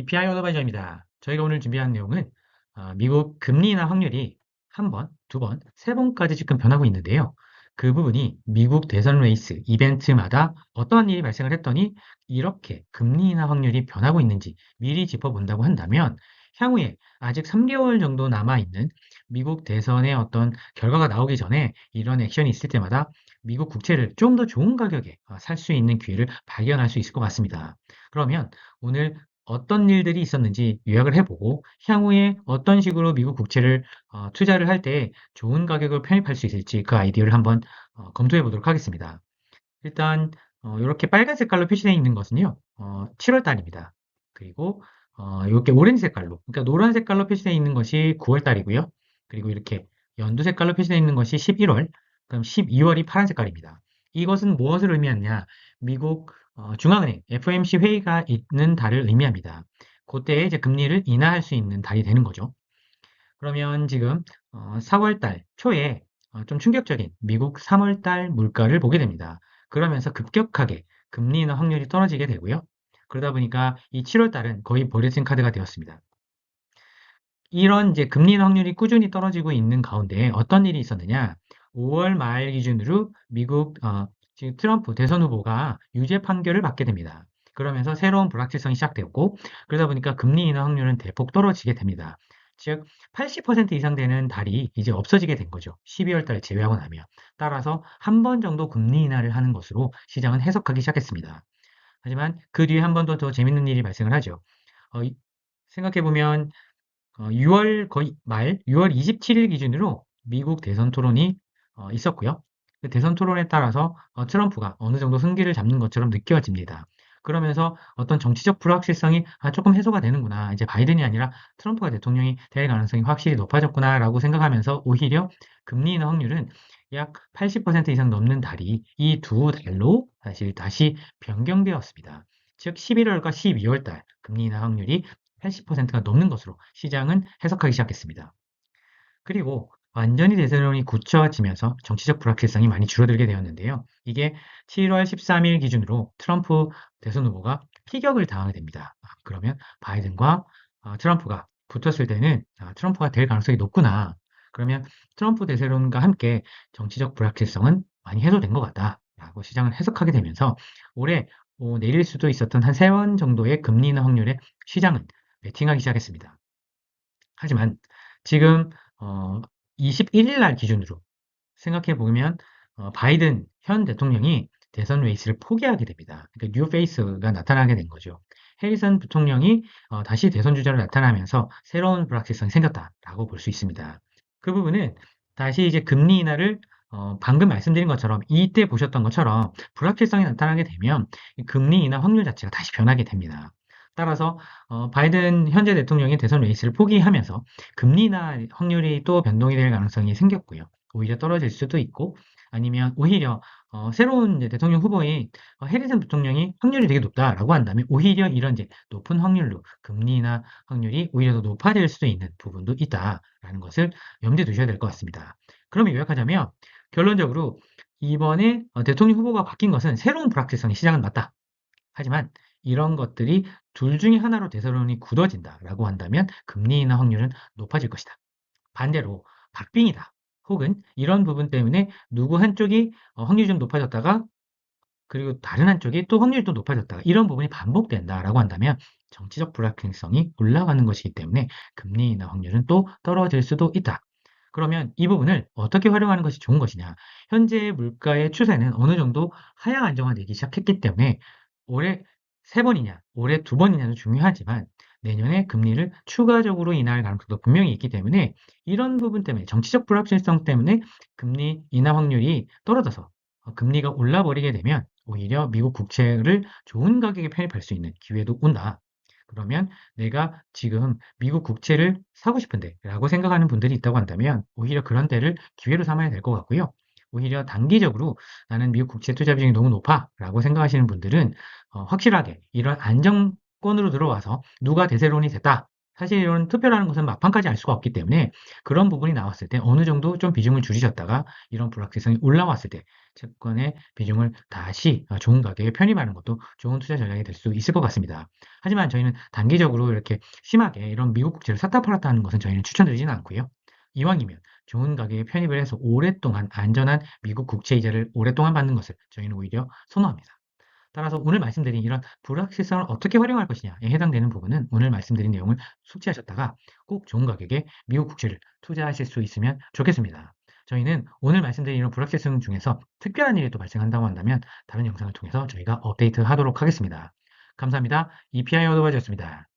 GPI 어드바이저입니다. 저희가 오늘 준비한 내용은 미국 금리 인하 확률이 한 번, 두 번, 세 번까지 지금 변하고 있는데요. 그 부분이 미국 대선 레이스 이벤트마다 어떠한 일이 발생을 했더니 이렇게 금리 인하 확률이 변하고 있는지 미리 짚어본다고 한다면 향후에 아직 3개월 정도 남아있는 미국 대선의 어떤 결과가 나오기 전에 이런 액션이 있을 때마다 미국 국채를 좀 더 좋은 가격에 살 수 있는 기회를 발견할 수 있을 것 같습니다. 그러면 오늘 어떤 일들이 있었는지 요약을 해보고 향후에 어떤 식으로 미국 국채를 투자를 할 때 좋은 가격을 편입할 수 있을지 그 아이디어를 한번 검토해 보도록 하겠습니다. 일단 이렇게 빨간 색깔로 표시되어 있는 것은요 7월 달입니다. 그리고 이렇게 오렌지 색깔로, 그러니까 노란 색깔로 표시되어 있는 것이 9월 달이고요. 그리고 이렇게 연두 색깔로 표시되어 있는 것이 11월, 그럼 12월이 파란 색깔입니다. 이것은 무엇을 의미하느냐? 미국 중앙은행 FOMC 회의가 있는 달을 의미합니다. 그때에 이제 금리를 인하할 수 있는 달이 되는 거죠. 그러면 지금 4월 달 초에 좀 충격적인 미국 3월 달 물가를 보게 됩니다. 그러면서 급격하게 금리 인하 확률이 떨어지게 되고요. 그러다 보니까 이 7월 달은 거의 버려진 카드가 되었습니다. 이런 이제 금리 인하 확률이 꾸준히 떨어지고 있는 가운데 어떤 일이 있었느냐? 5월 말 기준으로 미국 지금 트럼프 대선 후보가 유죄 판결을 받게 됩니다. 그러면서 새로운 불확실성이 시작되었고 그러다 보니까 금리 인하 확률은 대폭 떨어지게 됩니다. 즉 80% 이상 되는 달이 이제 없어지게 된 거죠. 12월 달 제외하고 나면. 따라서 한 번 정도 금리 인하를 하는 것으로 시장은 해석하기 시작했습니다. 하지만 그 뒤에 한 번 더 재밌는 일이 발생을 하죠. 생각해 보면 6월 거의 말 6월 27일 기준으로 미국 대선 토론이 있었고요. 그 대선 토론에 따라서 트럼프가 어느 정도 승기를 잡는 것처럼 느껴집니다. 그러면서 어떤 정치적 불확실성이 조금 해소가 되는구나. 이제 바이든이 아니라 트럼프가 대통령이 될 가능성이 확실히 높아졌구나라고 생각하면서 오히려 금리 인하 확률은 약 80% 이상 넘는 달이 이 두 달로 사실 다시 변경되었습니다. 즉 11월과 12월 달 금리 인하 확률이 80%가 넘는 것으로 시장은 해석하기 시작했습니다. 그리고 완전히 대선론이 굳혀지면서 정치적 불확실성이 많이 줄어들게 되었는데요. 이게 7월 13일 기준으로 트럼프 대선 후보가 피격을 당하게 됩니다. 그러면 바이든과 트럼프가 붙었을 때는 트럼프가 될 가능성이 높구나. 그러면 트럼프 대세론과 함께 정치적 불확실성은 많이 해소된 것 같다라고 시장을 해석하게 되면서 올해 내릴 수도 있었던 한 3번 정도의 금리 인하 확률에 시장은 베팅하기 시작했습니다. 하지만 지금 21일 날 기준으로 생각해 보면 바이든 현 대통령이 대선 레이스를 포기하게 됩니다. 그러니까 뉴 페이스가 나타나게 된 거죠. 해리슨 부통령이 다시 대선 주자로 나타나면서 새로운 불확실성이 생겼다라고 볼 수 있습니다. 그 부분은 다시 이제 금리 인하를 방금 말씀드린 것처럼 이때 보셨던 것처럼 불확실성이 나타나게 되면 금리 인하 확률 자체가 다시 변하게 됩니다. 따라서 바이든 현재 대통령이 대선 레이스를 포기하면서 금리 인하 확률이 또 변동이 될 가능성이 생겼고요. 오히려 떨어질 수도 있고 아니면 오히려 새로운 이제 대통령 후보인 해리슨 부통령이 확률이 되게 높다라고 한다면 오히려 이런 이제 높은 확률로 금리 인하 확률이 오히려 더 높아질 수도 있는 부분도 있다라는 것을 염두에 두셔야 될 것 같습니다. 그러면 요약하자면 결론적으로 이번에 대통령 후보가 바뀐 것은 새로운 불확실성이 시작은 맞다. 하지만 이런 것들이 둘 중에 하나로 대세론이 굳어진다라고 한다면 금리 인하 확률은 높아질 것이다. 반대로 박빙이다. 혹은 이런 부분 때문에 누구 한쪽이 확률이 좀 높아졌다가 그리고 다른 한쪽이 또 확률이 또 높아졌다가 이런 부분이 반복된다라고 한다면 정치적 불확실성이 올라가는 것이기 때문에 금리 인하 확률은 또 떨어질 수도 있다. 그러면 이 부분을 어떻게 활용하는 것이 좋은 것이냐? 현재 물가의 추세는 어느 정도 하향 안정화되기 시작했기 때문에 올해 3번이냐, 올해 2번이냐도 중요하지만 내년에 금리를 추가적으로 인하할 가능성도 분명히 있기 때문에 이런 부분 때문에 정치적 불확실성 때문에 금리 인하 확률이 떨어져서 금리가 올라버리게 되면 오히려 미국 국채를 좋은 가격에 편입할 수 있는 기회도 온다. 그러면 내가 지금 미국 국채를 사고 싶은데 라고 생각하는 분들이 있다고 한다면 오히려 그런 때를 기회로 삼아야 될 것 같고요. 오히려 단기적으로 나는 미국 국채 투자 비중이 너무 높아 라고 생각하시는 분들은 확실하게 이런 안정권으로 들어와서 누가 대세론이 됐다 사실 이런 투표라는 것은 막판까지 알 수가 없기 때문에 그런 부분이 나왔을 때 어느 정도 좀 비중을 줄이셨다가 이런 불확실성이 올라왔을 때 채권의 비중을 다시 좋은 가격에 편입하는 것도 좋은 투자 전략이 될 수 있을 것 같습니다. 하지만 저희는 단기적으로 이렇게 심하게 이런 미국 국채를 샀다 팔았다 하는 것은 저희는 추천드리지는 않고요. 이왕이면 좋은 가격에 편입을 해서 오랫동안 안전한 미국 국채 이자를 오랫동안 받는 것을 저희는 오히려 선호합니다. 따라서 오늘 말씀드린 이런 불확실성을 어떻게 활용할 것이냐에 해당되는 부분은 오늘 말씀드린 내용을 숙지하셨다가 꼭 좋은 가격에 미국 국채를 투자하실 수 있으면 좋겠습니다. 저희는 오늘 말씀드린 이런 불확실성 중에서 특별한 일이 또 발생한다고 한다면 다른 영상을 통해서 저희가 업데이트 하도록 하겠습니다. 감사합니다. EPI 어드바이저였습니다.